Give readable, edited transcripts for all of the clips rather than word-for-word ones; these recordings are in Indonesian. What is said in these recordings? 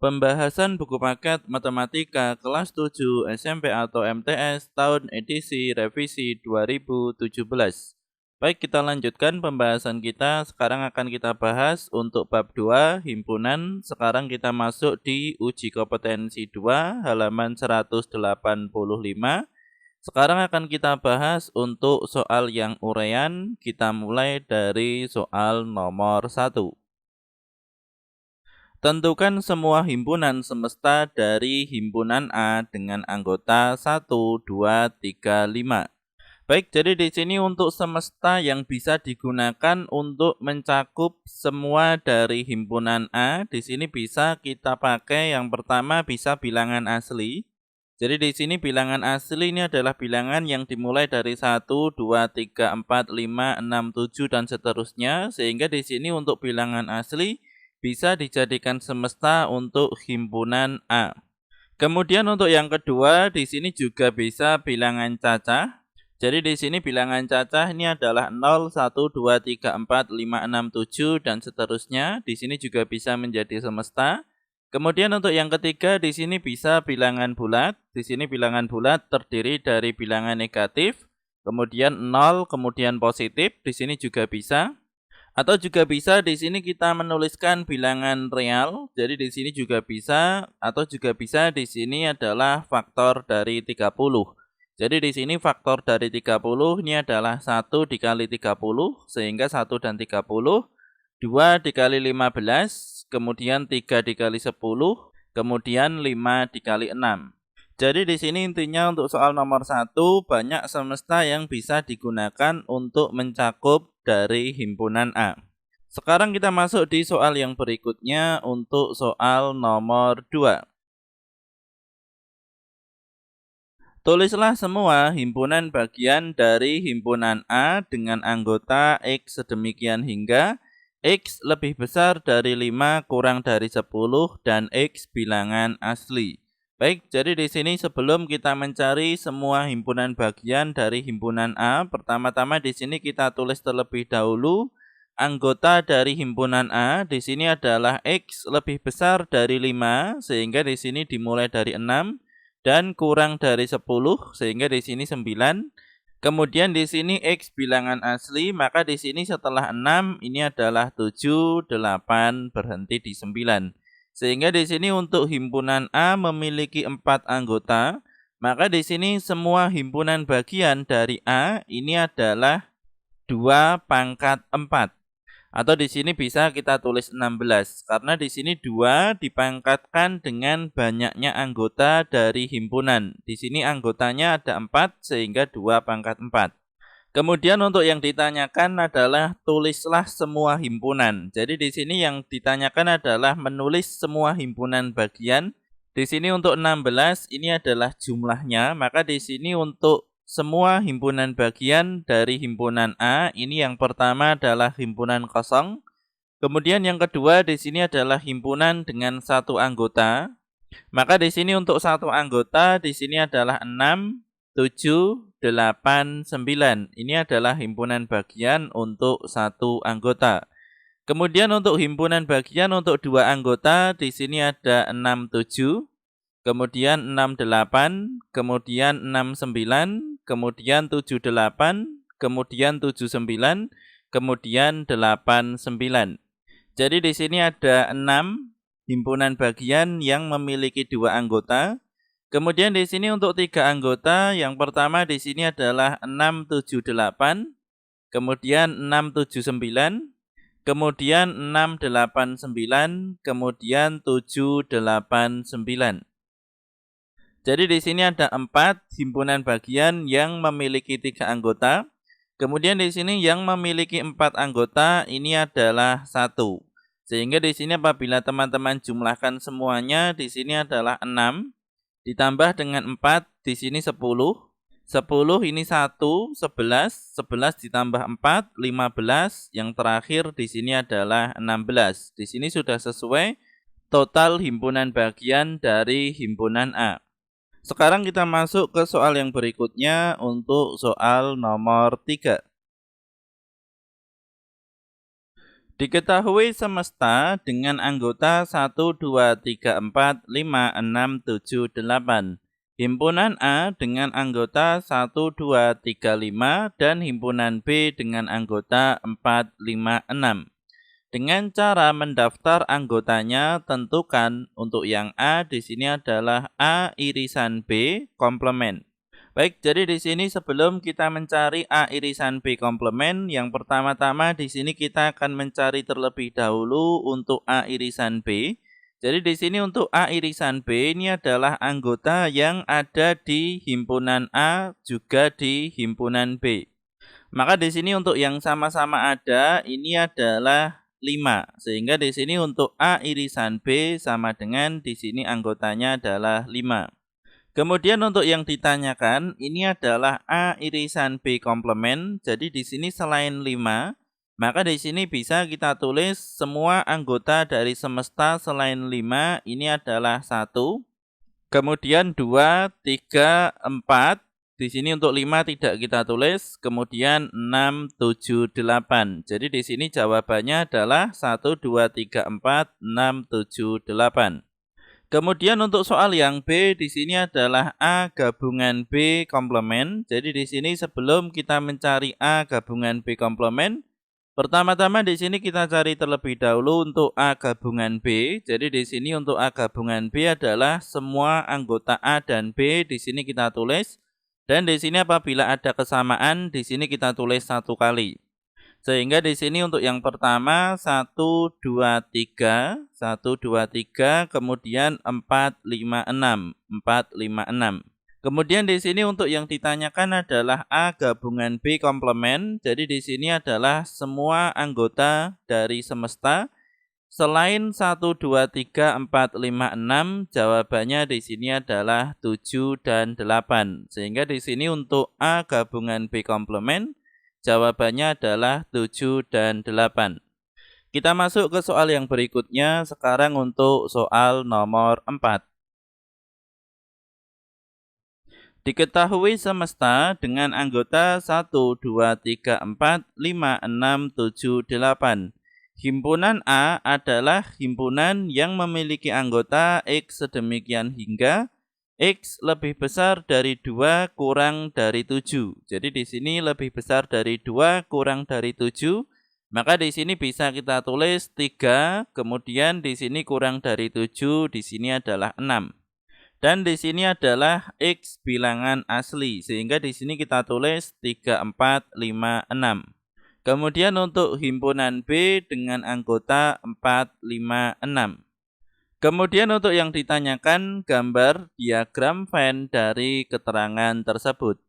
Pembahasan buku paket Matematika kelas 7 SMP atau MTS tahun edisi revisi 2017. Baik, kita lanjutkan pembahasan kita. Sekarang akan kita bahas untuk bab 2 himpunan. Sekarang kita masuk di uji kompetensi 2 halaman 185. Sekarang akan kita bahas untuk soal yang uraian. Kita mulai dari soal nomor 1. Tentukan semua himpunan semesta dari himpunan A dengan anggota 1, 2, 3, 5. Baik, jadi di sini untuk semesta yang bisa digunakan untuk mencakup semua dari himpunan A, di sini bisa kita pakai yang pertama bisa bilangan asli. Jadi di sini bilangan asli ini adalah bilangan yang dimulai dari 1, 2, 3, 4, 5, 6, 7 dan seterusnya, sehingga di sini untuk bilangan asli bisa dijadikan semesta untuk himpunan A. Kemudian untuk yang kedua, di sini juga bisa bilangan cacah. Jadi di sini bilangan cacah ini adalah 0, 1, 2, 3, 4, 5, 6, 7 dan seterusnya. Di sini juga bisa menjadi semesta. Kemudian untuk yang ketiga, di sini bisa bilangan bulat. Di sini bilangan bulat terdiri dari bilangan negatif, kemudian 0, kemudian positif. Di sini juga bisa. Atau juga bisa di sini kita menuliskan bilangan real. Jadi di sini juga bisa, atau juga bisa di sini adalah faktor dari 30. Jadi di sini faktor dari 30 ini adalah 1 dikali 30, sehingga 1 dan 30, 2 dikali 15, kemudian 3 dikali 10, kemudian 5 dikali 6. Jadi di sini intinya untuk soal nomor 1, banyak semesta yang bisa digunakan untuk mencakup dari himpunan A. Sekarang kita masuk di soal yang berikutnya untuk soal nomor 2. Tulislah semua himpunan bagian dari himpunan A dengan anggota X sedemikian hingga X lebih besar dari 5 kurang dari 10 dan X bilangan asli. Baik, jadi di sini sebelum kita mencari semua himpunan bagian dari himpunan A, pertama-tama di sini kita tulis terlebih dahulu anggota dari himpunan A. Di sini adalah X lebih besar dari 5, sehingga di sini dimulai dari 6 dan kurang dari 10, sehingga di sini 9. Kemudian di sini X bilangan asli, maka di sini setelah 6 ini adalah 7, 8 berhenti di 9. Sehingga di sini untuk himpunan A memiliki 4 anggota, maka di sini semua himpunan bagian dari A ini adalah 2 pangkat 4. Atau di sini bisa kita tulis 16, karena di sini 2 dipangkatkan dengan banyaknya anggota dari himpunan. Di sini anggotanya ada 4, sehingga 2 pangkat 4. Kemudian untuk yang ditanyakan adalah tulislah semua himpunan. Jadi di sini yang ditanyakan adalah menulis semua himpunan bagian. Di sini untuk 16 ini adalah jumlahnya, maka di sini untuk semua himpunan bagian dari himpunan A, ini yang pertama adalah himpunan kosong. Kemudian yang kedua di sini adalah himpunan dengan satu anggota. Maka di sini untuk satu anggota di sini adalah 6, 7, 8, 9. Ini adalah himpunan bagian untuk satu anggota. Kemudian untuk himpunan bagian untuk dua anggota di sini ada 6, 7, kemudian 6, 8, kemudian 6, 9, kemudian 7, 8, kemudian 7, 9, kemudian 8, 9. Jadi di sini ada 6 himpunan bagian yang memiliki dua anggota. Kemudian di sini untuk 3 anggota, yang pertama di sini adalah 6, 7, 8, kemudian 6, 7, 9, kemudian 6, 8, 9, kemudian 7, 8, 9. Jadi di sini ada 4 himpunan bagian yang memiliki 3 anggota. Kemudian di sini yang memiliki 4 anggota ini adalah 1. Sehingga di sini apabila teman-teman jumlahkan semuanya, di sini adalah 6. Ditambah dengan 4, di sini 10. 10 ini 1, 11. 11 ditambah 4, 15. Yang terakhir di sini adalah 16. Di sini sudah sesuai total himpunan bagian dari himpunan A. Sekarang kita masuk ke soal yang berikutnya untuk soal nomor 3. Diketahui semesta dengan anggota 1, 2, 3, 4, 5, 6, 7, 8. Himpunan A dengan anggota 1, 2, 3, 5 dan himpunan B dengan anggota 4, 5, 6. Dengan cara mendaftar anggotanya, tentukan untuk yang A di sini adalah A irisan B komplement. Baik, jadi di sini sebelum kita mencari A irisan B komplement, yang pertama-tama di sini kita akan mencari terlebih dahulu untuk A irisan B. Jadi di sini untuk A irisan B ini adalah anggota yang ada di himpunan A juga di himpunan B. Maka di sini untuk yang sama-sama ada ini adalah 5. Sehingga di sini untuk A irisan B sama dengan di sini anggotanya adalah 5. Kemudian untuk yang ditanyakan ini adalah A irisan B komplement. Jadi di sini selain 5, maka di sini bisa kita tulis semua anggota dari semesta selain 5 ini adalah 1. Kemudian 2, 3, 4. Di sini untuk 5 tidak kita tulis. Kemudian 6, 7, 8. Jadi di sini jawabannya adalah 1, 2, 3, 4, 6, 7, 8. Kemudian untuk soal yang B di sini adalah A gabungan B komplement. Jadi di sini sebelum kita mencari A gabungan B komplement, pertama-tama di sini kita cari terlebih dahulu untuk A gabungan B. Jadi di sini untuk A gabungan B adalah semua anggota A dan B di sini kita tulis. Dan di sini apabila ada kesamaan di sini kita tulis 1 kali. Sehingga di sini untuk yang pertama 1, 2, 3, 1, 2, 3, kemudian 4, 5, 6, 4, 5, 6. Kemudian di sini untuk yang ditanyakan adalah A gabungan B komplement. Jadi di sini adalah semua anggota dari semesta selain 1, 2, 3, 4, 5, 6. Jawabannya di sini adalah 7 dan 8. Sehingga di sini untuk A gabungan B komplement jawabannya adalah 7 dan 8. Kita masuk ke soal yang berikutnya, sekarang untuk soal nomor 4. Diketahui semesta dengan anggota 1, 2, 3, 4, 5, 6, 7, 8. Himpunan A adalah himpunan yang memiliki anggota X sedemikian hingga X lebih besar dari 2 kurang dari 7. Jadi di sini lebih besar dari 2 kurang dari 7. Maka di sini bisa kita tulis 3, kemudian di sini kurang dari 7, di sini adalah 6. Dan di sini adalah X bilangan asli, sehingga di sini kita tulis 3, 4, 5, 6. Kemudian untuk himpunan B dengan anggota 4, 5, 6. Kemudian untuk yang ditanyakan gambar diagram Venn dari keterangan tersebut.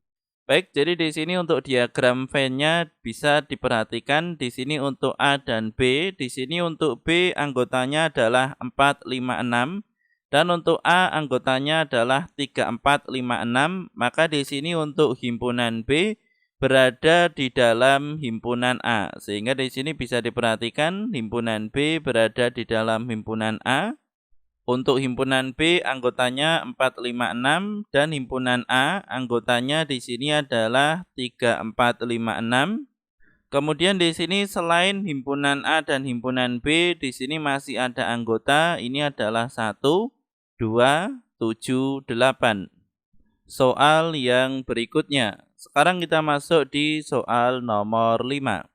Baik, jadi di sini untuk diagram Venn-nya bisa diperhatikan di sini untuk A dan B, di sini untuk B anggotanya adalah 4, 5, 6 dan untuk A anggotanya adalah 3, 4, 5, 6, maka di sini untuk himpunan B berada di dalam himpunan A. Sehingga di sini bisa diperhatikan himpunan B berada di dalam himpunan A. Untuk himpunan B anggotanya 4, 5, 6 dan himpunan A anggotanya di sini adalah 3, 4, 5, 6. Kemudian di sini selain himpunan A dan himpunan B di sini masih ada anggota, ini adalah 1, 2, 7, 8. Soal yang berikutnya. Sekarang kita masuk di soal nomor 5.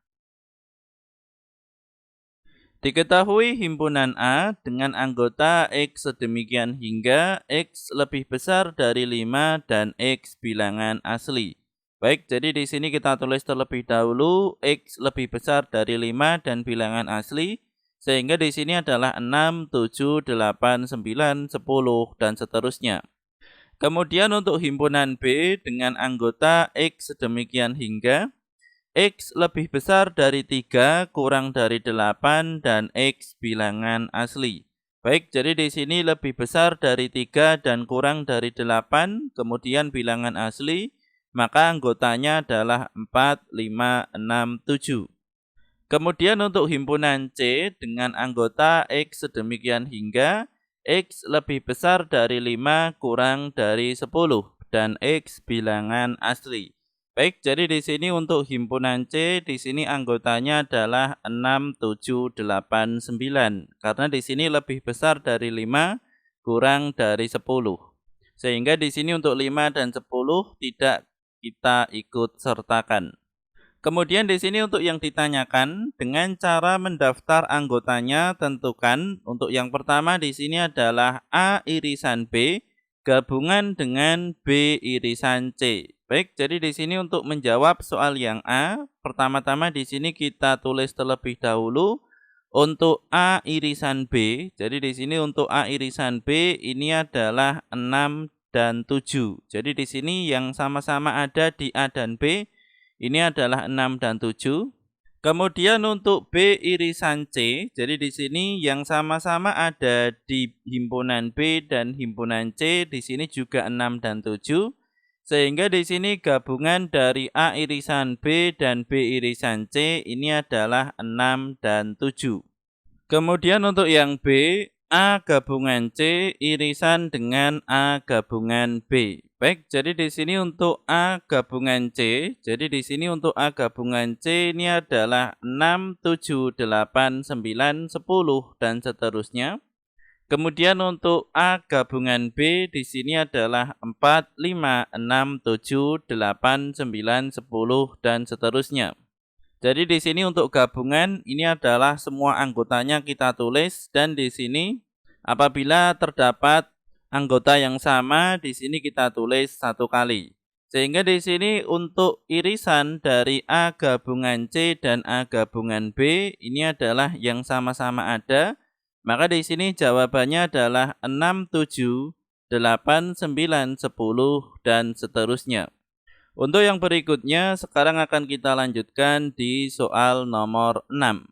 Diketahui himpunan A dengan anggota X sedemikian hingga X lebih besar dari 5 dan X bilangan asli. Baik, jadi di sini kita tulis terlebih dahulu X lebih besar dari 5 dan bilangan asli. Sehingga di sini adalah 6, 7, 8, 9, 10, dan seterusnya. Kemudian untuk himpunan B dengan anggota X sedemikian hingga X lebih besar dari 3 kurang dari 8 dan X bilangan asli. Baik, jadi di sini lebih besar dari 3 dan kurang dari 8, kemudian bilangan asli, maka anggotanya adalah 4, 5, 6, 7. Kemudian untuk himpunan C dengan anggota X sedemikian hingga X lebih besar dari 5 kurang dari 10 dan X bilangan asli. Baik, jadi di sini untuk himpunan C, di sini anggotanya adalah 6, 7, 8, 9. Karena di sini lebih besar dari 5, kurang dari 10. Sehingga di sini untuk 5 dan 10 tidak kita ikut sertakan. Kemudian di sini untuk yang ditanyakan, dengan cara mendaftar anggotanya tentukan untuk yang pertama di sini adalah A irisan B gabungan dengan B irisan C. Baik, jadi di sini untuk menjawab soal yang A, pertama-tama di sini kita tulis terlebih dahulu untuk A irisan B. Jadi di sini untuk A irisan B ini adalah 6 dan 7. Jadi di sini yang sama-sama ada di A dan B ini adalah 6 dan 7. Kemudian untuk B irisan C, jadi di sini yang sama-sama ada di himpunan B dan himpunan C, di sini juga 6 dan 7. Sehingga di sini gabungan dari A irisan B dan B irisan C ini adalah 6 dan 7. Kemudian untuk yang B, A gabungan C irisan dengan A gabungan B. Baik, jadi di sini untuk A gabungan C, jadi di sini untuk A gabungan C ini adalah 6, 7, 8, 9, 10 dan seterusnya. Kemudian untuk A gabungan B di sini adalah 4, 5, 6, 7, 8, 9, 10 dan seterusnya. Jadi di sini untuk gabungan ini adalah semua anggotanya kita tulis dan di sini apabila terdapat anggota yang sama di sini kita tulis satu kali. Sehingga di sini untuk irisan dari A gabungan C dan A gabungan B ini adalah yang sama-sama ada. Maka di sini jawabannya adalah 6, 7, 8, 9, 10 dan seterusnya. Untuk yang berikutnya sekarang akan kita lanjutkan di soal nomor 6.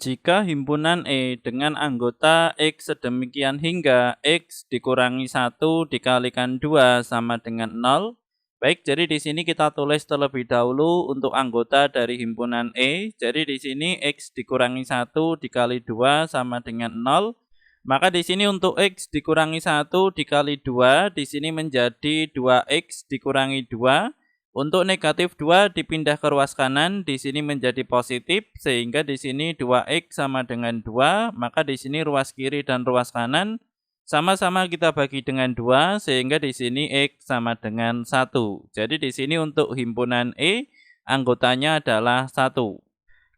Jika himpunan E dengan anggota X sedemikian hingga X dikurangi 1 dikalikan 2 sama dengan 0. Baik, jadi di sini kita tulis terlebih dahulu untuk anggota dari himpunan E. Jadi di sini X dikurangi 1 dikali 2 sama dengan 0. Maka di sini untuk X dikurangi 1 dikali 2, di sini menjadi 2X dikurangi 2. Untuk negatif 2 dipindah ke ruas kanan, di sini menjadi positif, sehingga di sini 2X sama dengan 2, maka di sini ruas kiri dan ruas kanan sama-sama kita bagi dengan 2, sehingga di sini X sama dengan 1. Jadi di sini untuk himpunan E, anggotanya adalah 1.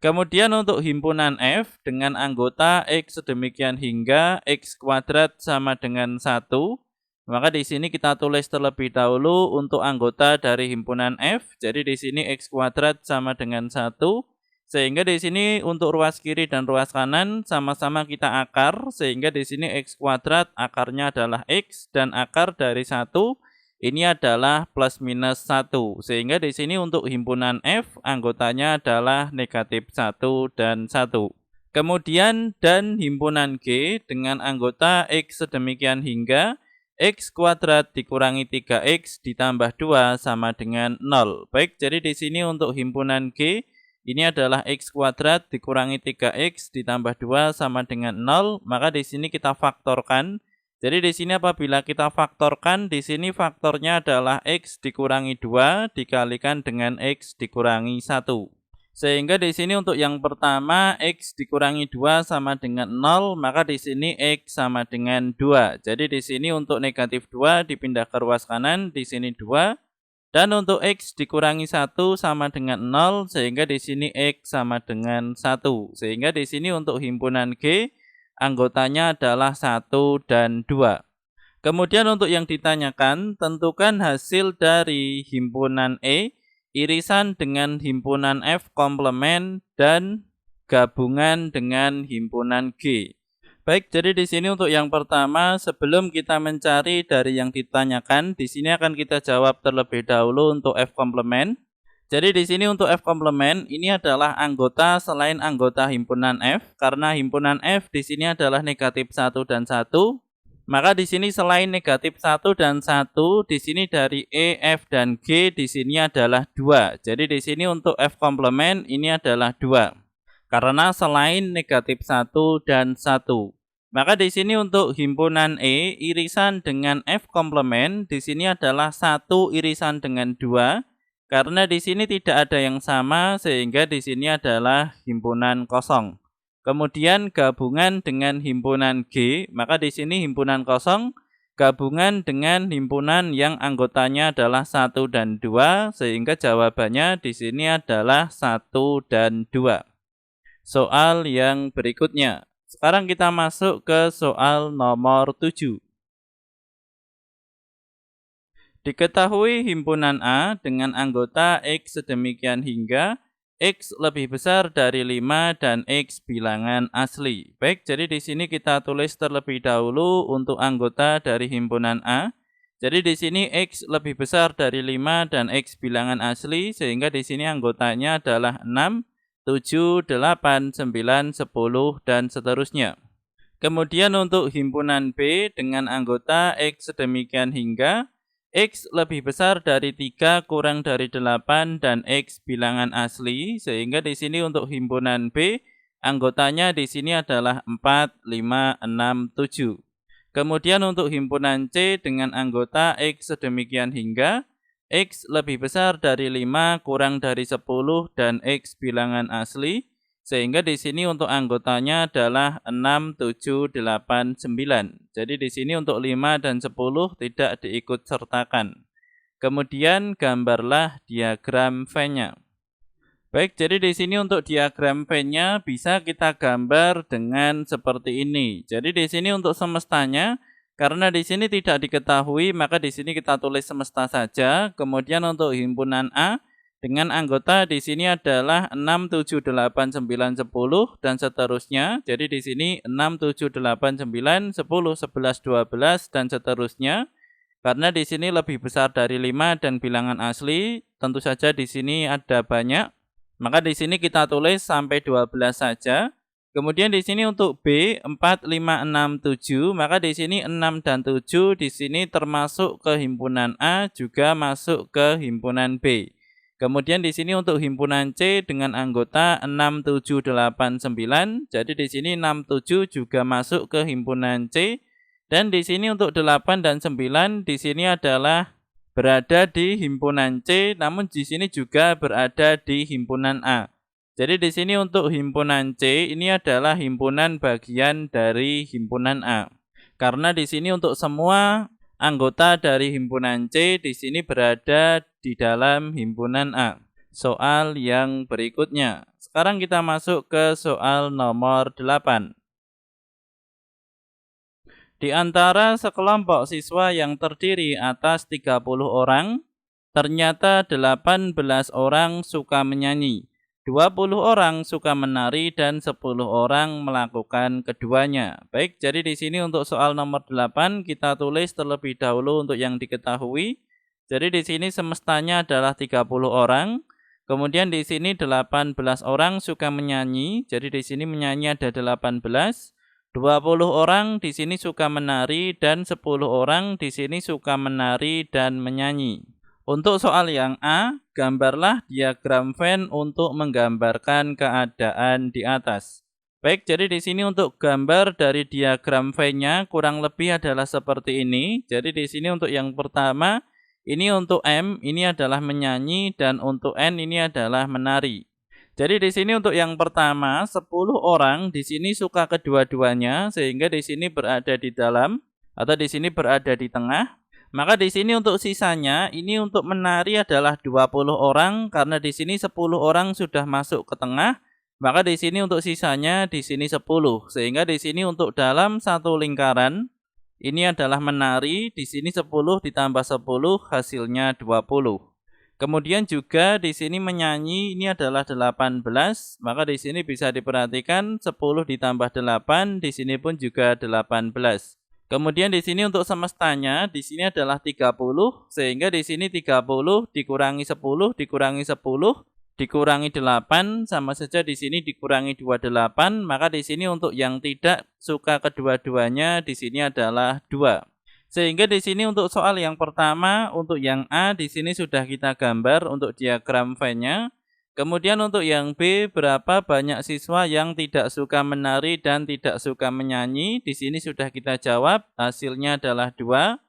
Kemudian untuk himpunan F dengan anggota X sedemikian hingga X kuadrat sama dengan 1, maka di sini kita tulis terlebih dahulu untuk anggota dari himpunan F. Jadi di sini X kuadrat sama dengan 1. Sehingga di sini untuk ruas kiri dan ruas kanan sama-sama kita akar. Sehingga di sini X kuadrat akarnya adalah X dan akar dari 1 ini adalah plus minus 1. Sehingga di sini untuk himpunan F anggotanya adalah negatif 1 dan 1. Kemudian dan himpunan G dengan anggota X sedemikian hingga X kuadrat dikurangi 3X ditambah 2 sama dengan 0. Baik, jadi di sini untuk himpunan G, ini adalah X kuadrat dikurangi 3X ditambah 2 sama dengan 0. Maka di sini kita faktorkan. Jadi di sini apabila kita faktorkan, di sini faktornya adalah X dikurangi 2 dikalikan dengan X dikurangi 1. Sehingga di sini untuk yang pertama X dikurangi 2 sama dengan 0, maka di sini X sama dengan 2. Jadi di sini untuk negatif 2 dipindah ke ruas kanan, di sini 2. Dan untuk X dikurangi 1 sama dengan 0, sehingga di sini X sama dengan 1. Sehingga di sini untuk himpunan G, anggotanya adalah 1 dan 2. Kemudian untuk yang ditanyakan, tentukan hasil dari himpunan E, irisan dengan himpunan F komplement dan gabungan dengan himpunan G. Baik, jadi di sini untuk yang pertama sebelum kita mencari dari yang ditanyakan, di sini akan kita jawab terlebih dahulu untuk F komplement. Jadi di sini untuk F komplement ini adalah anggota selain anggota himpunan F karena himpunan F di sini adalah negatif 1 dan 1. Maka di sini selain negatif 1 dan 1, di sini dari E, F, dan G di sini adalah 2. Jadi di sini untuk F komplement ini adalah 2. Karena selain negatif 1 dan 1. Maka di sini untuk himpunan E, irisan dengan F komplement, di sini adalah 1 irisan dengan 2, karena di sini tidak ada yang sama, sehingga di sini adalah himpunan kosong. Kemudian gabungan dengan himpunan G, maka di sini himpunan kosong, gabungan dengan himpunan yang anggotanya adalah 1 dan 2, sehingga jawabannya di sini adalah 1 dan 2. Soal yang berikutnya. Sekarang kita masuk ke soal nomor 7. Diketahui himpunan A dengan anggota X sedemikian hingga X lebih besar dari 5 dan X bilangan asli. Baik, jadi di sini kita tulis terlebih dahulu untuk anggota dari himpunan A. Jadi di sini X lebih besar dari 5 dan X bilangan asli, sehingga di sini anggotanya adalah 6, 7, 8, 9, 10, dan seterusnya. Kemudian untuk himpunan B dengan anggota X sedemikian hingga X lebih besar dari 3 kurang dari 8 dan X bilangan asli, sehingga di sini untuk himpunan B anggotanya di sini adalah 4, 5, 6, 7. Kemudian untuk himpunan C dengan anggota X sedemikian hingga X lebih besar dari 5 kurang dari 10 dan X bilangan asli, sehingga di sini untuk anggotanya adalah 6, 7, 8, 9. Jadi di sini untuk 5 dan 10 tidak diikut sertakan. Kemudian gambarlah diagram Venn-nya. Baik, jadi di sini untuk diagram Venn-nya bisa kita gambar dengan seperti ini. Jadi di sini untuk semestanya, karena di sini tidak diketahui, maka di sini kita tulis semesta saja. Kemudian untuk himpunan A dengan anggota di sini adalah 6, 7, 8, 9, 10 dan seterusnya. Jadi di sini 6, 7, 8, 9, 10, 11, 12 dan seterusnya. Karena di sini lebih besar dari 5 dan bilangan asli, tentu saja di sini ada banyak. Maka di sini kita tulis sampai 12 saja. Kemudian di sini untuk B 4, 5, 6, 7, maka di sini 6 dan 7 di sini termasuk ke himpunan A, juga masuk ke himpunan B. Kemudian di sini untuk himpunan C dengan anggota 6, 7, 8, 9. Jadi di sini 6, 7 juga masuk ke himpunan C. Dan di sini untuk 8 dan 9 di sini adalah berada di himpunan C, namun di sini juga berada di himpunan A. Jadi di sini untuk himpunan C ini adalah himpunan bagian dari himpunan A. Karena di sini untuk semua anggota dari himpunan C di sini berada di dalam himpunan A. Soal yang berikutnya. Sekarang kita masuk ke soal nomor 8. Di antara sekelompok siswa yang terdiri atas 30 orang, ternyata 18 orang suka menyanyi, 20 orang suka menari, dan 10 orang melakukan keduanya. Baik, jadi di sini untuk soal nomor 8 kita tulis terlebih dahulu untuk yang diketahui. Jadi di sini semestanya adalah 30 orang. Kemudian di sini 18 orang suka menyanyi. Jadi di sini menyanyi ada 18. 20 orang di sini suka menari dan 10 orang di sini suka menari dan menyanyi. Untuk soal yang A, gambarlah diagram Venn untuk menggambarkan keadaan di atas. Baik, jadi di sini untuk gambar dari diagram Venn-nya kurang lebih adalah seperti ini. Jadi di sini untuk yang pertama, ini untuk M, ini adalah menyanyi, dan untuk N ini adalah menari. Jadi di sini untuk yang pertama, 10 orang di sini suka kedua-duanya, sehingga di sini berada di dalam atau di sini berada di tengah. Maka di sini untuk sisanya, ini untuk menari adalah 20 orang, karena di sini 10 orang sudah masuk ke tengah. Maka di sini untuk sisanya di sini 10, sehingga di sini untuk dalam satu lingkaran ini adalah menari, di sini 10 ditambah 10 hasilnya 20. Kemudian juga di sini menyanyi ini adalah 18, maka di sini bisa diperhatikan 10 ditambah 8, di sini pun juga 18. Kemudian di sini untuk semestanya di sini adalah 30, sehingga di sini 30 dikurangi 10 dikurangi 10 dikurangi 8 sama saja di sini dikurangi 28, maka di sini untuk yang tidak suka kedua-duanya di sini adalah 2. Sehingga di sini untuk soal yang pertama, untuk yang A di sini sudah kita gambar untuk diagram Venn-nya. Kemudian untuk yang B, berapa banyak siswa yang tidak suka menari dan tidak suka menyanyi? Di sini sudah kita jawab, hasilnya adalah 2.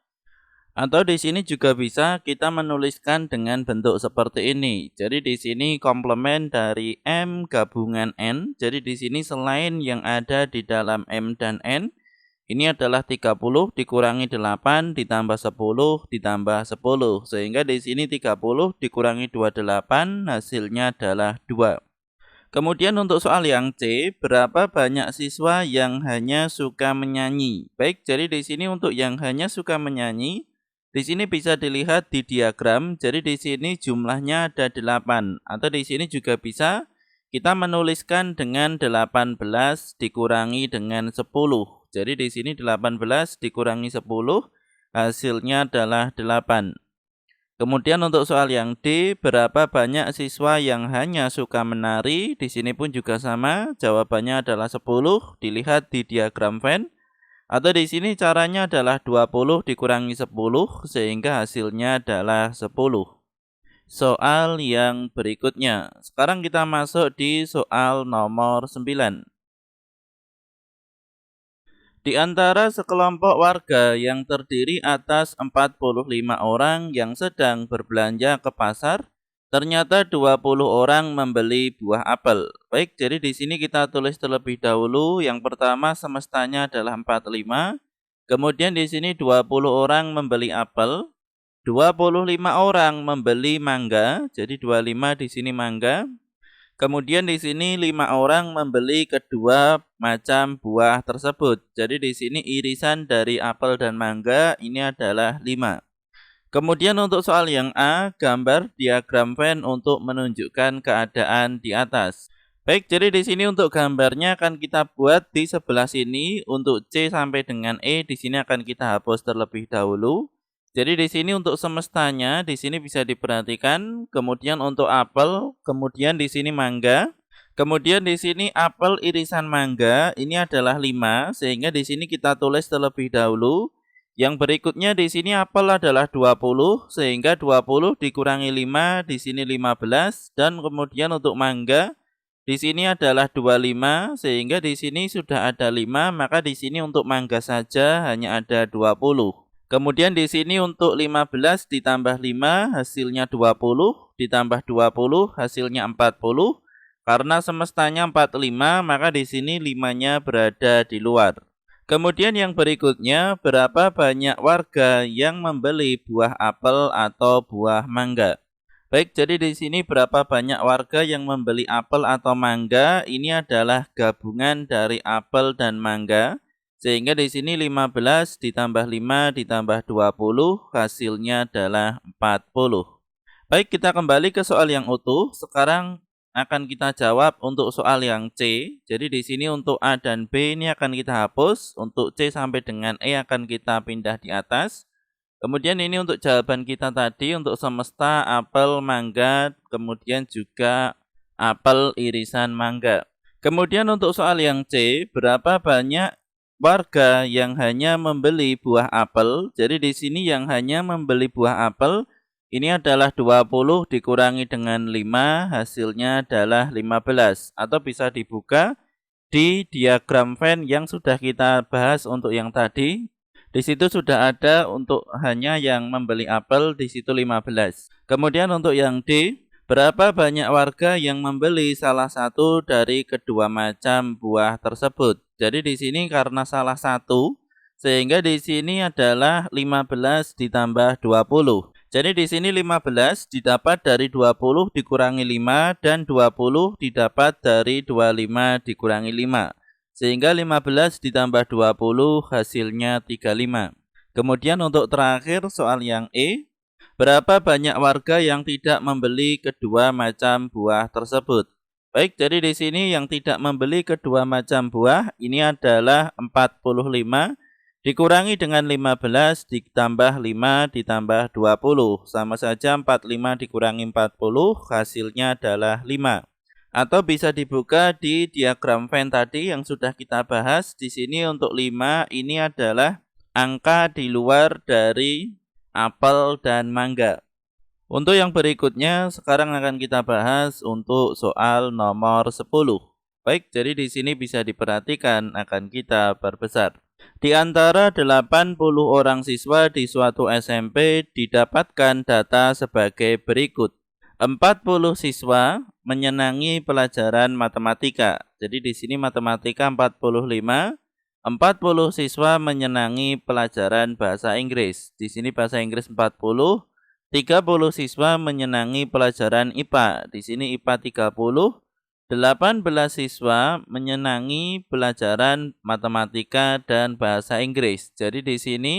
Atau di sini juga bisa kita menuliskan dengan bentuk seperti ini. Jadi di sini komplement dari M gabungan N. Jadi di sini selain yang ada di dalam M dan N, ini adalah 30 dikurangi 8 ditambah 10 ditambah 10. Sehingga di sini 30 dikurangi 28 hasilnya adalah 2. Kemudian untuk soal yang C, berapa banyak siswa yang hanya suka menyanyi? Baik, jadi di sini untuk yang hanya suka menyanyi, di sini bisa dilihat di diagram. Jadi di sini jumlahnya ada 8. Atau di sini juga bisa kita menuliskan dengan 18 dikurangi dengan 10. Jadi di sini 18 dikurangi 10, hasilnya adalah 8. Kemudian untuk soal yang D, berapa banyak siswa yang hanya suka menari? Di sini pun juga sama, jawabannya adalah 10, dilihat di diagram Venn. Atau di sini caranya adalah 20 dikurangi 10, sehingga hasilnya adalah 10. Soal yang berikutnya, sekarang kita masuk di soal nomor 9. Di antara sekelompok warga yang terdiri atas 45 orang yang sedang berbelanja ke pasar, ternyata 20 orang membeli buah apel. Baik, jadi di sini kita tulis terlebih dahulu. Yang pertama semestanya adalah 45. Kemudian di sini 20 orang membeli apel, 25 orang membeli mangga. Jadi 25 di sini mangga. Kemudian di sini 5 orang membeli kedua macam buah tersebut. Jadi di sini irisan dari apel dan mangga ini adalah 5. Kemudian untuk soal yang A, gambar diagram Venn untuk menunjukkan keadaan di atas. Baik, jadi di sini untuk gambarnya akan kita buat di sebelah sini. Untuk C sampai dengan E di sini akan kita hapus terlebih dahulu. Jadi di sini untuk semestanya di sini bisa diperhatikan, kemudian untuk apel, kemudian di sini mangga, kemudian di sini apel irisan mangga ini adalah 5, sehingga di sini kita tulis terlebih dahulu. Yang berikutnya di sini apel adalah 20, sehingga 20 dikurangi 5 di sini 15, dan kemudian untuk mangga di sini adalah 25, sehingga di sini sudah ada 5, maka di sini untuk mangga saja hanya ada 20. Kemudian di sini untuk 15 ditambah 5 hasilnya 20, ditambah 20 hasilnya 40. Karena semestanya 45, maka di sini 5-nya berada di luar. Kemudian yang berikutnya, berapa banyak warga yang membeli buah apel atau buah mangga? Baik, jadi di sini berapa banyak warga yang membeli apel atau mangga? Ini adalah gabungan dari apel dan mangga. Sehingga di sini 15 ditambah 5 ditambah 20 hasilnya adalah 40. Baik, kita kembali ke soal yang utuh. Sekarang akan kita jawab untuk soal yang C. Jadi di sini untuk A dan B ini akan kita hapus. Untuk C sampai dengan E akan kita pindah di atas. Kemudian ini untuk jawaban kita tadi untuk semesta, apel, mangga, kemudian juga apel irisan mangga. Kemudian untuk soal yang C, berapa banyak warga yang hanya membeli buah apel? Jadi di sini yang hanya membeli buah apel ini adalah 20 dikurangi dengan 5, hasilnya adalah 15. Atau bisa dibuka di diagram Venn yang sudah kita bahas untuk yang tadi. Di situ sudah ada untuk hanya yang membeli apel, di situ 15. Kemudian untuk yang D, berapa banyak warga yang membeli salah satu dari kedua macam buah tersebut? Jadi di sini karena salah satu, sehingga di sini adalah 15 ditambah 20. Jadi di sini 15 didapat dari 20 dikurangi 5 dan 20 didapat dari 25 dikurangi 5. Sehingga 15 ditambah 20 hasilnya 35. Kemudian untuk terakhir soal yang E, berapa banyak warga yang tidak membeli kedua macam buah tersebut? Baik, jadi di sini yang tidak membeli kedua macam buah ini adalah 45 dikurangi dengan 15 ditambah 5 ditambah 20. Sama saja 45 dikurangi 40 hasilnya adalah 5. Atau bisa dibuka di diagram Venn tadi yang sudah kita bahas. Di sini untuk 5 ini adalah angka di luar dari apel dan mangga. Untuk yang berikutnya, sekarang akan kita bahas untuk soal nomor 10. Baik, jadi di sini bisa diperhatikan akan kita perbesar. Di antara 80 orang siswa di suatu SMP didapatkan data sebagai berikut. 40 siswa menyenangi pelajaran matematika. Jadi di sini matematika 45, 40 siswa menyenangi pelajaran bahasa Inggris. Di sini bahasa Inggris 40, 30 siswa menyenangi pelajaran IPA. Di sini IPA 30. 18 siswa menyenangi pelajaran matematika dan bahasa Inggris. Jadi di sini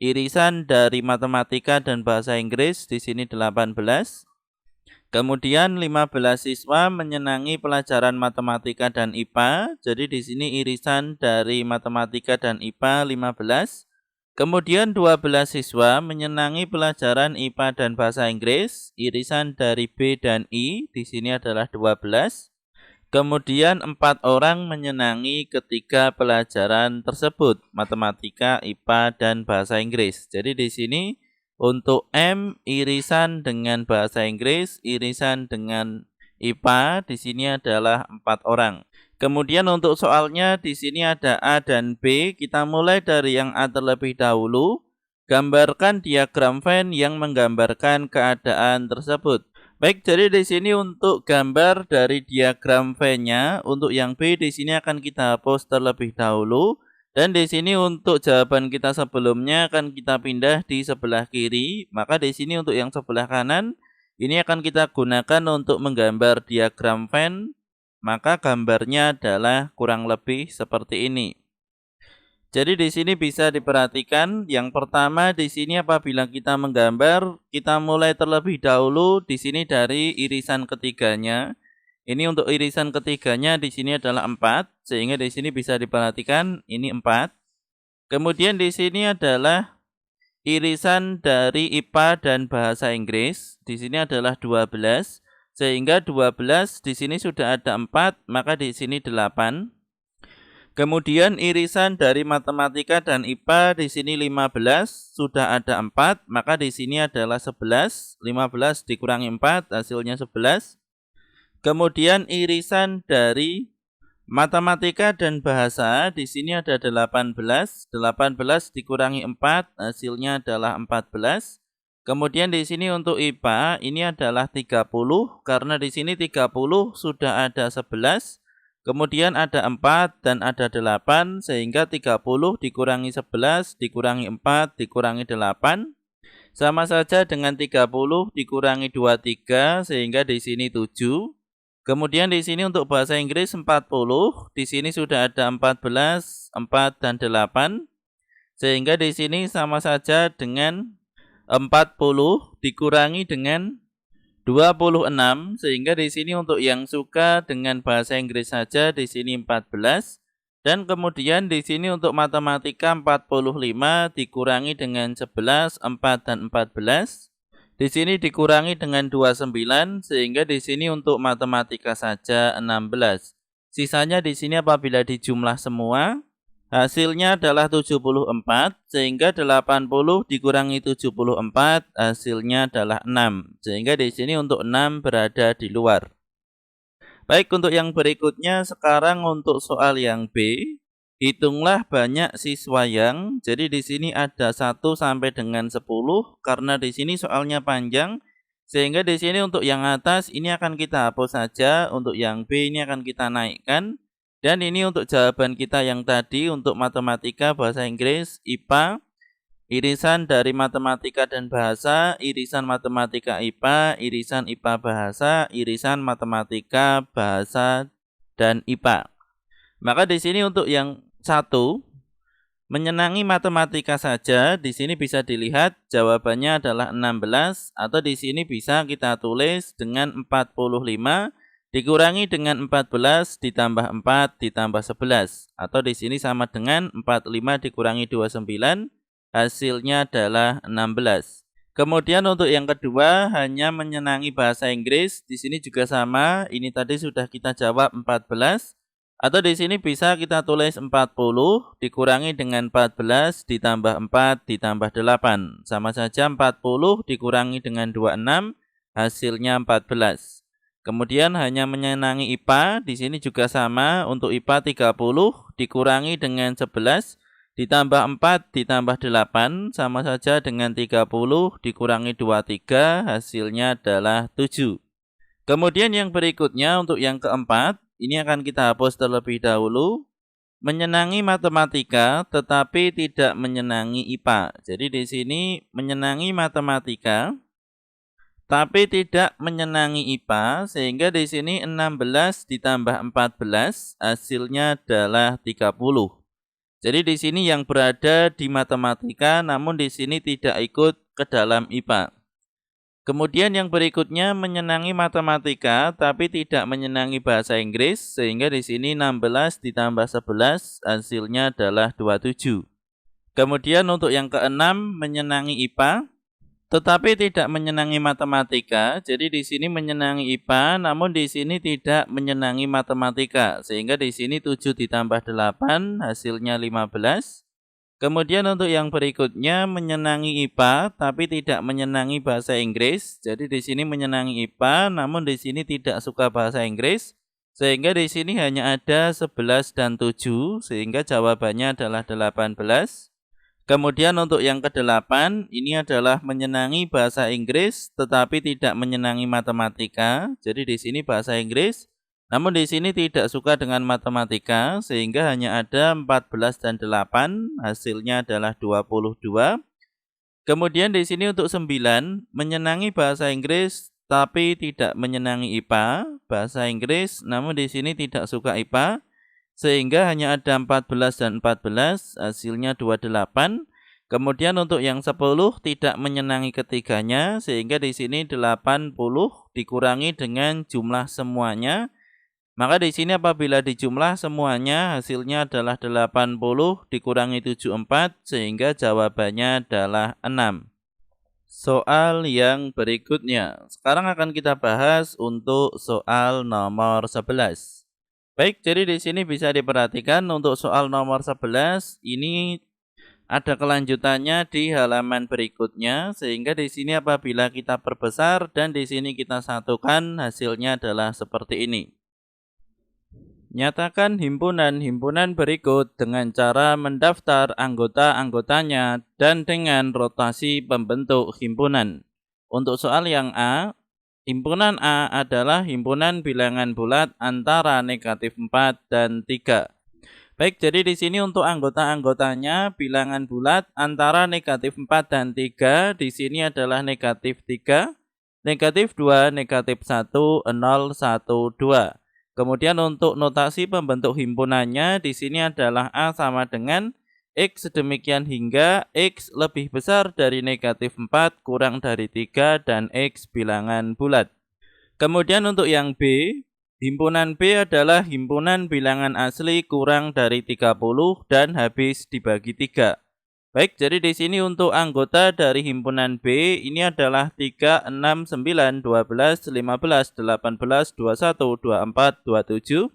irisan dari matematika dan bahasa Inggris di sini 18. Kemudian 15 siswa menyenangi pelajaran matematika dan IPA. Jadi di sini irisan dari matematika dan IPA 15. Kemudian 12 siswa menyenangi pelajaran IPA dan bahasa Inggris, irisan dari B dan I, di sini adalah 12. Kemudian 4 orang menyenangi ketiga pelajaran tersebut, matematika, IPA, dan bahasa Inggris. Jadi di sini untuk M irisan dengan bahasa Inggris, irisan dengan IPA, di sini adalah 4 orang. Kemudian untuk soalnya di sini ada A dan B. Kita mulai dari yang A terlebih dahulu. Gambarkan diagram Venn yang menggambarkan keadaan tersebut. Baik, jadi di sini untuk gambar dari diagram Venn-nya, untuk yang B di sini akan kita hapus terlebih dahulu. Dan di sini untuk jawaban kita sebelumnya akan kita pindah di sebelah kiri. Maka di sini untuk yang sebelah kanan ini akan kita gunakan untuk menggambar diagram Venn. Maka gambarnya adalah kurang lebih seperti ini. Jadi di sini bisa diperhatikan yang pertama di sini apabila kita menggambar, kita mulai terlebih dahulu di sini dari irisan ketiganya. Ini untuk irisan ketiganya di sini adalah 4, sehingga di sini bisa diperhatikan ini 4. Kemudian di sini adalah irisan dari IPA dan bahasa Inggris. Di sini adalah 12. Sehingga 12 di sini sudah ada 4, maka di sini 8. Kemudian irisan dari matematika dan IPA di sini 15, sudah ada 4, maka di sini adalah 11. 15 dikurangi 4, hasilnya 11. Kemudian irisan dari matematika dan bahasa di sini ada 18. 18 dikurangi 4, hasilnya adalah 14. Kemudian di sini untuk IPA ini adalah 30 karena di sini 30 sudah ada 11. Kemudian ada 4 dan ada 8 sehingga 30 dikurangi 11 dikurangi 4 dikurangi 8 sama saja dengan 30 dikurangi 23 sehingga di sini 7. Kemudian di sini untuk bahasa Inggris 40, di sini sudah ada 14, 4 dan 8 sehingga di sini sama saja dengan 40 dikurangi dengan 26 sehingga di sini untuk yang suka dengan bahasa Inggris saja di sini 14 dan kemudian di sini untuk matematika 45 dikurangi dengan 11, 4 dan 14. Di sini dikurangi dengan 29 sehingga di sini untuk matematika saja 16. Sisanya di sini apabila dijumlah semua hasilnya adalah 74, sehingga 80 dikurangi 74, hasilnya adalah 6. Sehingga di sini untuk 6 berada di luar. Baik, untuk yang berikutnya sekarang untuk soal yang B. Hitunglah banyak siswa yang, jadi di sini ada 1 sampai dengan 10, karena di sini soalnya panjang. Sehingga di sini untuk yang atas ini akan kita hapus saja, untuk yang B ini akan kita naikkan. Dan ini untuk jawaban kita yang tadi untuk matematika, bahasa Inggris, IPA, irisan dari matematika dan bahasa, irisan matematika IPA, irisan IPA bahasa, irisan matematika, bahasa, dan IPA. Maka di sini untuk yang 1, menyenangi matematika saja, di sini bisa dilihat jawabannya adalah 16 atau di sini bisa kita tulis dengan 45 dikurangi dengan 14 ditambah 4 ditambah 11 atau di sini sama dengan 45 dikurangi 29 hasilnya adalah 16. Kemudian untuk yang kedua hanya menyenangi bahasa Inggris, di sini juga sama, ini tadi sudah kita jawab 14 Atau di sini bisa kita tulis 40 dikurangi dengan 14 ditambah 4 ditambah 8. Sama saja 40 dikurangi dengan 26 hasilnya 14. Kemudian hanya menyenangi IPA, di sini juga sama. Untuk IPA 30 dikurangi dengan 11 ditambah 4 ditambah 8 sama saja dengan 30 dikurangi 23 hasilnya adalah 7. Kemudian yang berikutnya untuk yang keempat, ini akan kita hapus terlebih dahulu. Menyenangi matematika tetapi tidak menyenangi IPA. Jadi di sini menyenangi matematika tapi tidak menyenangi IPA, sehingga di sini 16 ditambah 14 hasilnya adalah 30. Jadi di sini yang berada di matematika namun di sini tidak ikut ke dalam IPA. Kemudian yang berikutnya menyenangi matematika tapi tidak menyenangi bahasa Inggris, sehingga di sini 16 ditambah 11 hasilnya adalah 27. Kemudian untuk yang keenam menyenangi IPA tetapi tidak menyenangi matematika. Jadi di sini menyenangi IPA namun di sini tidak menyenangi matematika, sehingga di sini 7 ditambah 8 hasilnya 15. Kemudian untuk yang berikutnya menyenangi IPA tapi tidak menyenangi bahasa Inggris. Jadi di sini menyenangi IPA namun di sini tidak suka bahasa Inggris, sehingga di sini hanya ada 11 dan 7 sehingga jawabannya adalah 18. Kemudian untuk yang kedelapan ini adalah menyenangi bahasa Inggris tetapi tidak menyenangi matematika. Jadi di sini bahasa Inggris namun di sini tidak suka dengan matematika, sehingga hanya ada 14 dan 8, hasilnya adalah 22. Kemudian di sini untuk 9, menyenangi bahasa Inggris tapi tidak menyenangi IPA, bahasa Inggris namun di sini tidak suka IPA, sehingga hanya ada 14 dan 14, hasilnya 28. Kemudian untuk yang 10 tidak menyenangi ketiganya, sehingga di sini 80 dikurangi dengan jumlah semuanya. Maka di sini apabila dijumlah semuanya hasilnya adalah 80 dikurangi 74 sehingga jawabannya adalah 6. Soal yang berikutnya. Sekarang akan kita bahas untuk soal nomor 11. Baik, jadi di sini bisa diperhatikan untuk soal nomor 11 ini ada kelanjutannya di halaman berikutnya, sehingga di sini apabila kita perbesar dan di sini kita satukan hasilnya adalah seperti ini. Nyatakan himpunan-himpunan berikut dengan cara mendaftar anggota-anggotanya dan dengan rotasi pembentuk himpunan. Untuk soal yang A, himpunan A adalah himpunan bilangan bulat antara negatif 4 dan 3. Baik, jadi di sini untuk anggota-anggotanya bilangan bulat antara negatif 4 dan 3, di sini adalah negatif 3, negatif 2, negatif 1, 0, 1, 2. Kemudian untuk notasi pembentuk himpunannya di sini adalah A sama dengan X sedemikian hingga X lebih besar dari negatif 4 kurang dari 3 dan X bilangan bulat. Kemudian untuk yang B, himpunan B adalah himpunan bilangan asli kurang dari 30 dan habis dibagi 3. Baik, jadi di sini untuk anggota dari himpunan B ini adalah 3, 6, 9, 12, 15, 18, 21, 24, 27.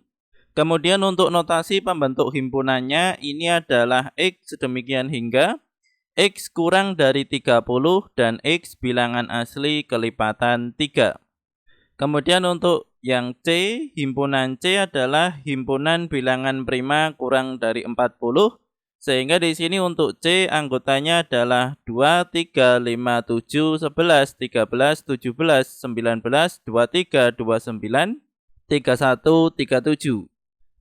Kemudian untuk notasi pembentuk himpunannya ini adalah X sedemikian hingga X kurang dari 30 dan X bilangan asli kelipatan 3. Kemudian untuk yang C, himpunan C adalah himpunan bilangan prima kurang dari 40. Sehingga di sini untuk C anggotanya adalah 2, 3, 5, 7, 11, 13, 17, 19, 23, 29, 31, 37.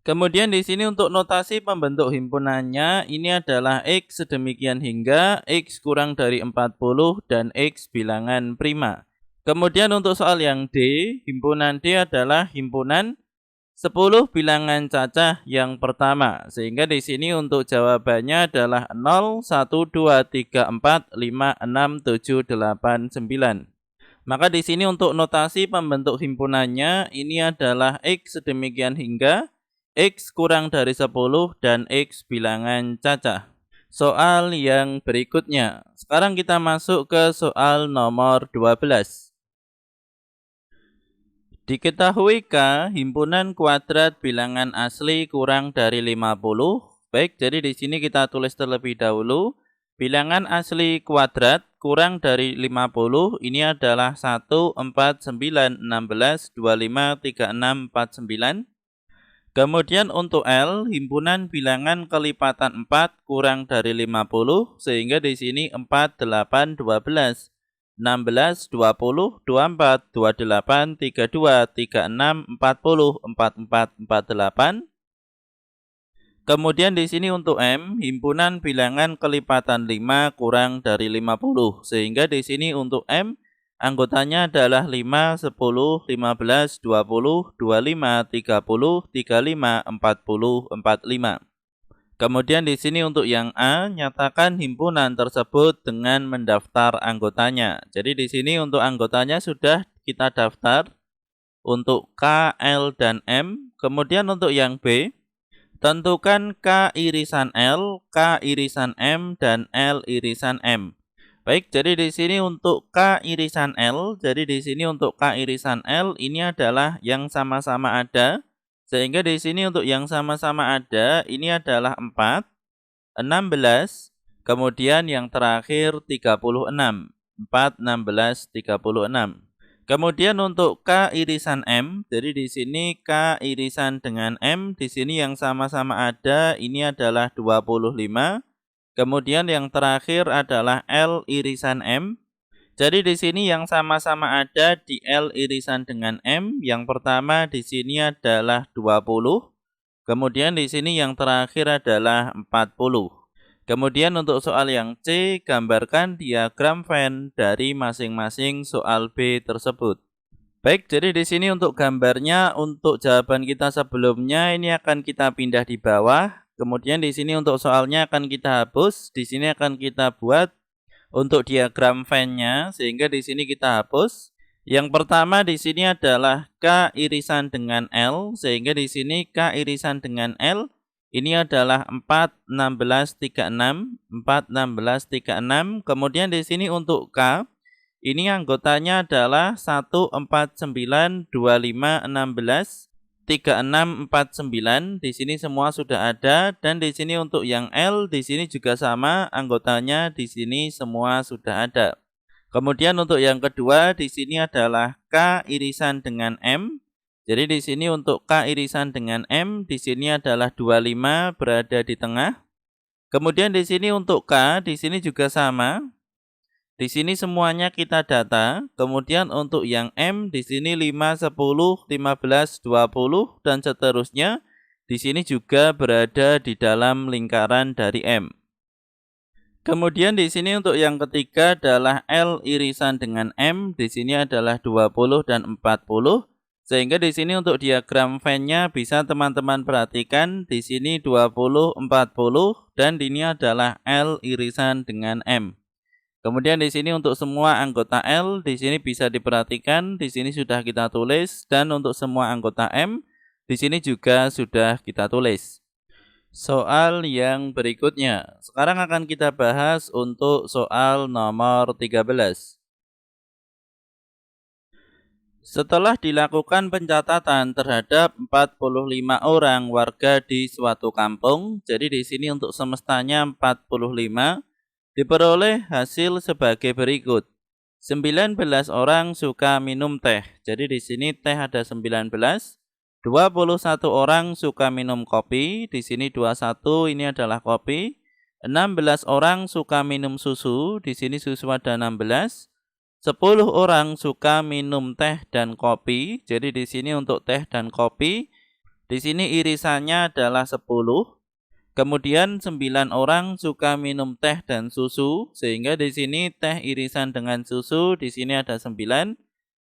Kemudian di sini untuk notasi pembentuk himpunannya ini adalah X sedemikian hingga X kurang dari 40 dan X bilangan prima. Kemudian untuk soal yang D, himpunan D adalah himpunan 10 bilangan cacah yang pertama, sehingga di sini untuk jawabannya adalah 0, 1, 2, 3, 4, 5, 6, 7, 8, 9. Maka di sini untuk notasi pembentuk himpunannya ini adalah X sedemikian hingga X kurang dari 10 dan X bilangan cacah. Soal yang berikutnya. Sekarang kita masuk ke soal nomor 12. Diketahui K himpunan kuadrat bilangan asli kurang dari 50. Baik, jadi di sini kita tulis terlebih dahulu. Bilangan asli kuadrat kurang dari 50 ini adalah 1, 4, 9, 16, 25, 36, 49. Kemudian untuk L, himpunan bilangan kelipatan 4 kurang dari 50, sehingga di sini 4, 8, 12, 16, 20, 24, 28, 32, 36, 40, 44, 48. Kemudian di sini untuk M, himpunan bilangan kelipatan 5 kurang dari 50. Sehingga di sini untuk M, anggotanya adalah 5, 10, 15, 20, 25, 30, 35, 40, 45. Kemudian di sini untuk yang A, nyatakan himpunan tersebut dengan mendaftar anggotanya. Jadi di sini untuk anggotanya sudah kita daftar untuk K, L, dan M. Kemudian untuk yang B, tentukan K irisan L, K irisan M, dan L irisan M. Baik, jadi di sini untuk K irisan L, jadi di sini untuk K irisan L ini adalah yang sama-sama ada. Sehingga di sini untuk yang sama-sama ada ini adalah 4, 16, kemudian yang terakhir 36. 4, 16, 36. Kemudian untuk K irisan M, jadi di sini K irisan dengan M, di sini yang sama-sama ada ini adalah 25. Kemudian yang terakhir adalah L irisan M. Jadi di sini yang sama-sama ada di L irisan dengan M, yang pertama di sini adalah 20. Kemudian di sini yang terakhir adalah 40. Kemudian untuk soal yang C, gambarkan diagram Venn dari masing-masing soal B tersebut. Baik, jadi di sini untuk gambarnya, untuk jawaban kita sebelumnya ini akan kita pindah di bawah. Kemudian di sini untuk soalnya akan kita hapus. Di sini akan kita buat untuk diagram Venn-nya, sehingga di sini kita hapus. Yang pertama di sini adalah K irisan dengan L, sehingga di sini K irisan dengan L ini adalah 4, 16, 36, 4, 16, 36. Kemudian di sini untuk K, ini anggotanya adalah 1, 4, 9, 25, 16, 36, 49. Di sini semua sudah ada. Dan di sini untuk yang L, di sini juga sama, anggotanya di sini semua sudah ada. Kemudian untuk yang kedua, di sini adalah K irisan dengan M. Jadi di sini untuk K irisan dengan M, di sini adalah 25 berada di tengah. Kemudian di sini untuk K, di sini juga sama. Di sini semuanya kita data. Kemudian untuk yang M, di sini 5, 10, 15, 20, dan seterusnya. Di sini juga berada di dalam lingkaran dari M. Kemudian di sini untuk yang ketiga adalah L irisan dengan M, di sini adalah 20 dan 40. Sehingga di sini untuk diagram Venn-nya bisa teman-teman perhatikan di sini 20, 40 dan ini adalah L irisan dengan M. Kemudian di sini untuk semua anggota L di sini bisa diperhatikan, di sini sudah kita tulis, dan untuk semua anggota M di sini juga sudah kita tulis. Soal yang berikutnya. Sekarang akan kita bahas untuk soal nomor 13. Setelah dilakukan pencatatan terhadap 45 orang warga di suatu kampung, jadi di sini untuk semestanya 45, diperoleh hasil sebagai berikut. 19 orang suka minum teh. Jadi di sini teh ada 19. 21 orang suka minum kopi. Di sini 21 ini adalah kopi. 16 orang suka minum susu. Di sini susu ada 16. 10 orang suka minum teh dan kopi. Jadi di sini untuk teh dan kopi, di sini irisannya adalah 10. Kemudian 9 orang suka minum teh dan susu, sehingga di sini teh irisan dengan susu, di sini ada 9.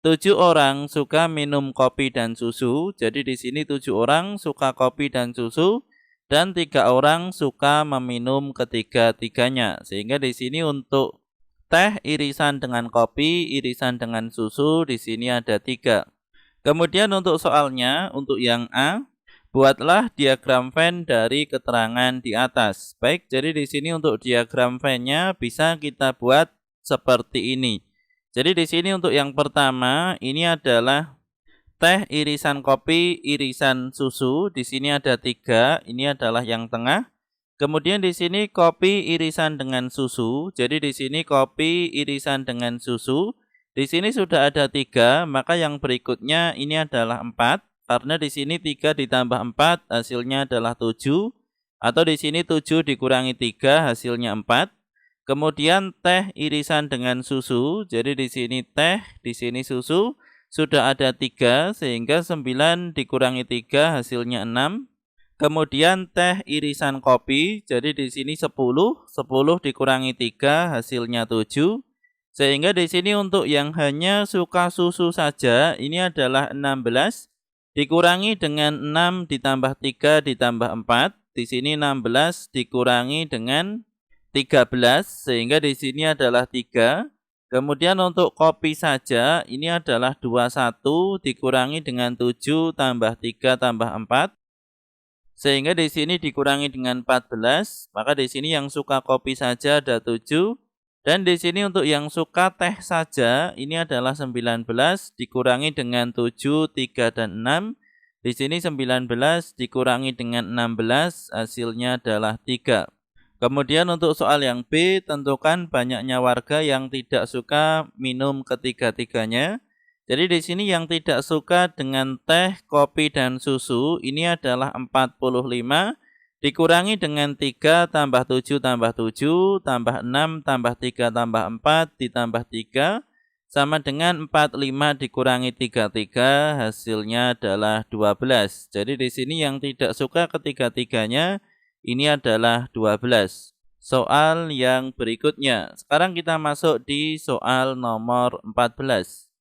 7 orang suka minum kopi dan susu, jadi di sini 7 orang suka kopi dan susu, dan 3 orang suka meminum ketiga-tiganya. Sehingga di sini untuk teh irisan dengan kopi, irisan dengan susu, di sini ada 3. Kemudian untuk soalnya, untuk yang A, buatlah diagram Venn dari keterangan di atas. Baik, jadi di sini untuk diagram Venn-nya bisa kita buat seperti ini. Jadi di sini untuk yang pertama, ini adalah teh, irisan kopi, irisan susu. Di sini ada 3, ini adalah yang tengah. Kemudian di sini kopi irisan dengan susu. Jadi di sini kopi irisan dengan susu. Di sini sudah ada 3, maka yang berikutnya ini adalah 4. Karena di sini 3 ditambah 4 hasilnya adalah 7. Atau di sini 7 dikurangi 3 hasilnya 4. Kemudian teh irisan dengan susu. Jadi di sini teh, di sini susu. Sudah ada 3 sehingga 9 dikurangi 3 hasilnya 6. Kemudian teh irisan kopi, jadi di sini 10 dikurangi 3 hasilnya 7. Sehingga di sini untuk yang hanya suka susu saja, ini adalah 16 dikurangi dengan 6 ditambah 3 ditambah 4. Di sini 16 dikurangi dengan 13 sehingga di sini adalah 3. Kemudian untuk kopi saja, ini adalah 21 dikurangi dengan 7 tambah 3 tambah 4. Sehingga di sini dikurangi dengan 14, maka di sini yang suka kopi saja ada 7. Dan di sini untuk yang suka teh saja, ini adalah 19 dikurangi dengan 7, 3, dan 6. Di sini 19 dikurangi dengan 16, hasilnya adalah 3. Kemudian untuk soal yang B, tentukan banyaknya warga yang tidak suka minum ketiga-tiganya. Jadi di sini yang tidak suka dengan teh, kopi, dan susu ini adalah 45 dikurangi dengan 3 tambah 7 tambah 7 tambah 6 tambah 3 tambah 4 ditambah 3 sama dengan 45 dikurangi 33 hasilnya adalah 12. Jadi di sini yang tidak suka ketiga-tiganya ini adalah 12. Soal yang berikutnya. Sekarang kita masuk di soal nomor 14.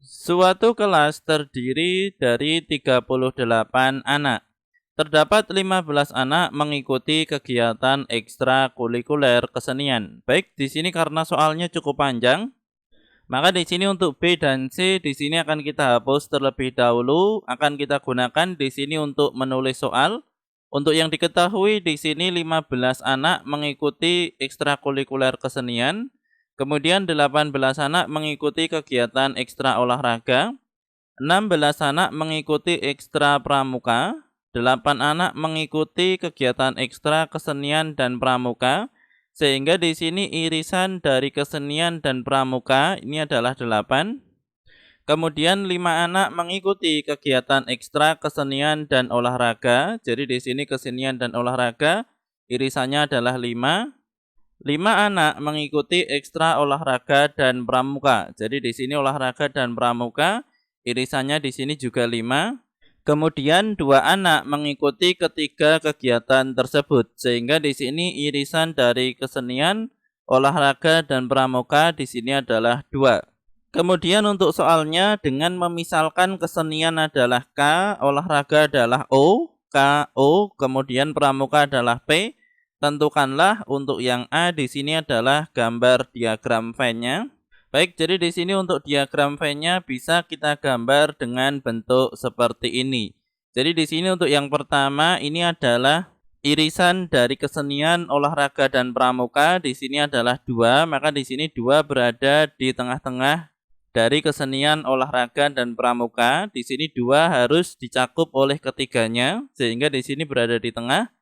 Suatu kelas terdiri dari 38 anak. Terdapat 15 anak mengikuti kegiatan ekstrakurikuler kesenian. Baik, di sini karena soalnya cukup panjang, maka di sini untuk B dan C di sini akan kita hapus terlebih dahulu, akan kita gunakan di sini untuk menulis soal. Untuk yang diketahui di sini 15 anak mengikuti ekstrakurikuler kesenian. Kemudian 18 anak mengikuti kegiatan ekstra olahraga, 16 anak mengikuti ekstra pramuka, 8 anak mengikuti kegiatan ekstra kesenian dan pramuka, sehingga di sini irisan dari kesenian dan pramuka ini adalah 8. Kemudian 5 anak mengikuti kegiatan ekstra kesenian dan olahraga, jadi di sini kesenian dan olahraga irisannya adalah 5. 5 anak mengikuti ekstra olahraga dan pramuka. Jadi di sini olahraga dan pramuka, irisannya di sini juga 5. Kemudian 2 anak mengikuti ketiga kegiatan tersebut. Sehingga di sini irisan dari kesenian, olahraga dan pramuka di sini adalah 2. Kemudian untuk soalnya dengan memisalkan kesenian adalah K, olahraga adalah O, K, O, kemudian pramuka adalah P. Tentukanlah untuk yang A di sini adalah gambar diagram Venn-nya. Baik, jadi di sini untuk diagram Venn-nya bisa kita gambar dengan bentuk seperti ini. Jadi di sini untuk yang pertama ini adalah irisan dari kesenian, olahraga dan pramuka. Di sini adalah 2, maka di sini 2 berada di tengah-tengah dari kesenian, olahraga dan pramuka. Di sini 2 harus dicakup oleh ketiganya sehingga di sini berada di tengah.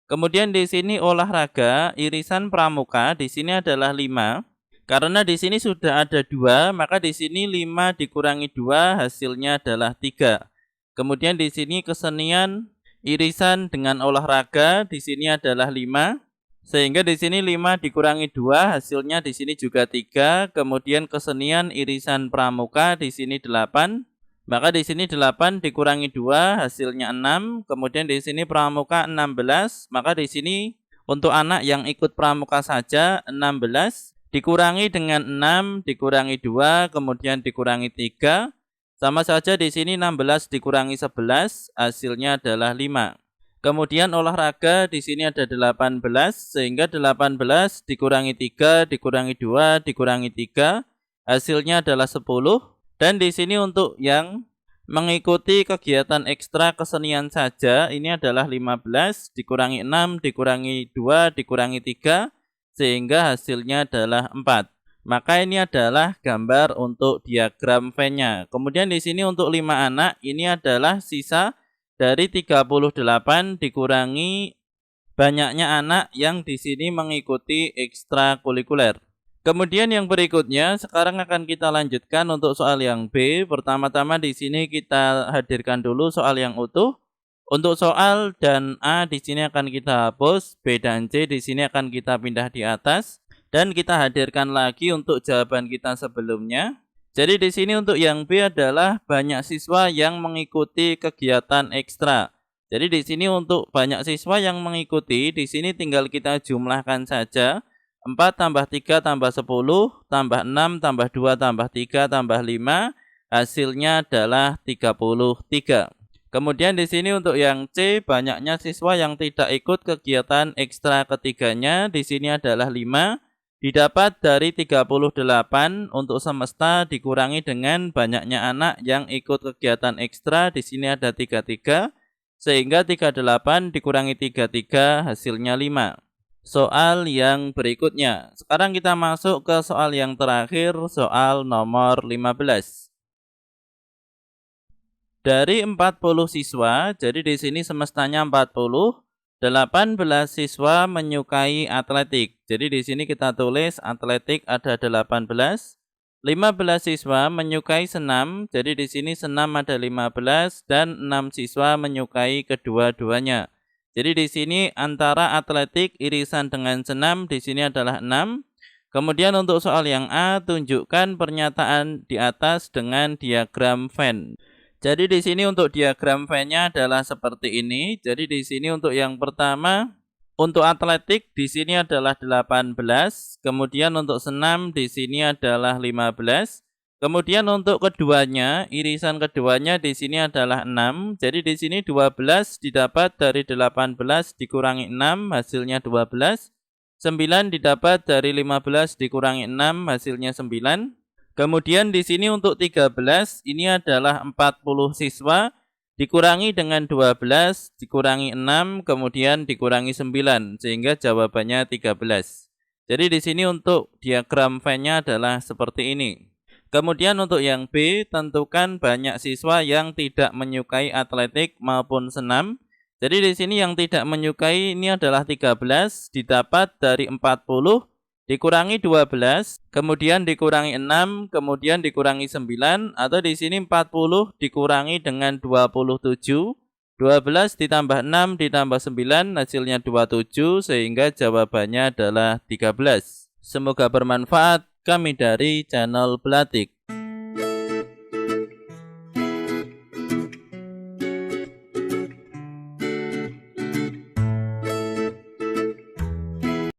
Kemudian di sini olahraga, irisan pramuka di sini adalah 5. Karena di sini sudah ada 2, maka di sini 5 dikurangi 2 hasilnya adalah 3. Kemudian di sini kesenian, irisan dengan olahraga di sini adalah 5. Sehingga di sini 5 dikurangi 2 hasilnya di sini juga 3. Kemudian kesenian, irisan pramuka di sini 8. Maka di sini 8 dikurangi 2 hasilnya 6. Kemudian di sini pramuka 16. Maka di sini untuk anak yang ikut pramuka saja 16 dikurangi dengan 6 dikurangi 2 kemudian dikurangi 3. Sama saja di sini 16 dikurangi 11 hasilnya adalah 5. Kemudian olahraga di sini ada 18 sehingga 18 dikurangi 3 dikurangi 2 dikurangi 3 hasilnya adalah 10. Dan di sini untuk yang mengikuti kegiatan ekstra kesenian saja ini adalah 15 dikurangi 6 dikurangi 2 dikurangi 3 sehingga hasilnya adalah 4. Maka ini adalah gambar untuk diagram Venn-nya. Kemudian di sini untuk 5 anak, ini adalah sisa dari 38 dikurangi banyaknya anak yang di sini mengikuti ekstrakurikuler. Kemudian yang berikutnya, sekarang akan kita lanjutkan untuk soal yang B. Pertama-tama di sini kita hadirkan dulu soal yang utuh. Untuk soal dan A di sini akan kita hapus, B dan C di sini akan kita pindah di atas. Dan kita hadirkan lagi untuk jawaban kita sebelumnya. Jadi di sini untuk yang B adalah banyak siswa yang mengikuti kegiatan ekstra. Jadi di sini untuk banyak siswa yang mengikuti, di sini tinggal kita jumlahkan saja. 4 tambah 3 tambah 10, tambah 6, tambah 2, tambah 3, tambah 5, hasilnya adalah 33. Kemudian di sini untuk yang C, banyaknya siswa yang tidak ikut kegiatan ekstra ketiganya, di sini adalah 5. Didapat dari 38 untuk semesta dikurangi dengan banyaknya anak yang ikut kegiatan ekstra, di sini ada 33, sehingga 38 dikurangi 33 hasilnya 5. Soal yang berikutnya. Sekarang kita masuk ke soal yang terakhir, soal nomor 15. Dari 40 siswa, jadi di sini semestanya 40. 18 siswa menyukai atletik. Jadi di sini kita tulis atletik ada 18. 15 siswa menyukai senam. Jadi di sini senam ada 15 dan 6 siswa menyukai kedua-duanya. Jadi di sini antara atletik irisan dengan senam di sini adalah 6. Kemudian untuk soal yang A, tunjukkan pernyataan di atas dengan diagram Venn. Jadi di sini untuk diagram Venn-nya adalah seperti ini. Jadi di sini untuk yang pertama, untuk atletik di sini adalah 18, kemudian untuk senam di sini adalah 15. Kemudian untuk keduanya, irisan keduanya di sini adalah 6. Jadi di sini 12 didapat dari 18 dikurangi 6, hasilnya 12. 9 didapat dari 15 dikurangi 6, hasilnya 9. Kemudian di sini untuk 13, ini adalah 40 siswa, dikurangi dengan 12, dikurangi 6, kemudian dikurangi 9, sehingga jawabannya 13. Jadi di sini untuk diagram Venn-nya adalah seperti ini. Kemudian untuk yang B, tentukan banyak siswa yang tidak menyukai atletik maupun senam. Jadi di sini yang tidak menyukai ini adalah 13, didapat dari 40, dikurangi 12, kemudian dikurangi 6, kemudian dikurangi 9, atau di sini 40 dikurangi dengan 27, 12 ditambah 6 ditambah 9, hasilnya 27, sehingga jawabannya adalah 13. Semoga bermanfaat. Kami dari channel Belatik.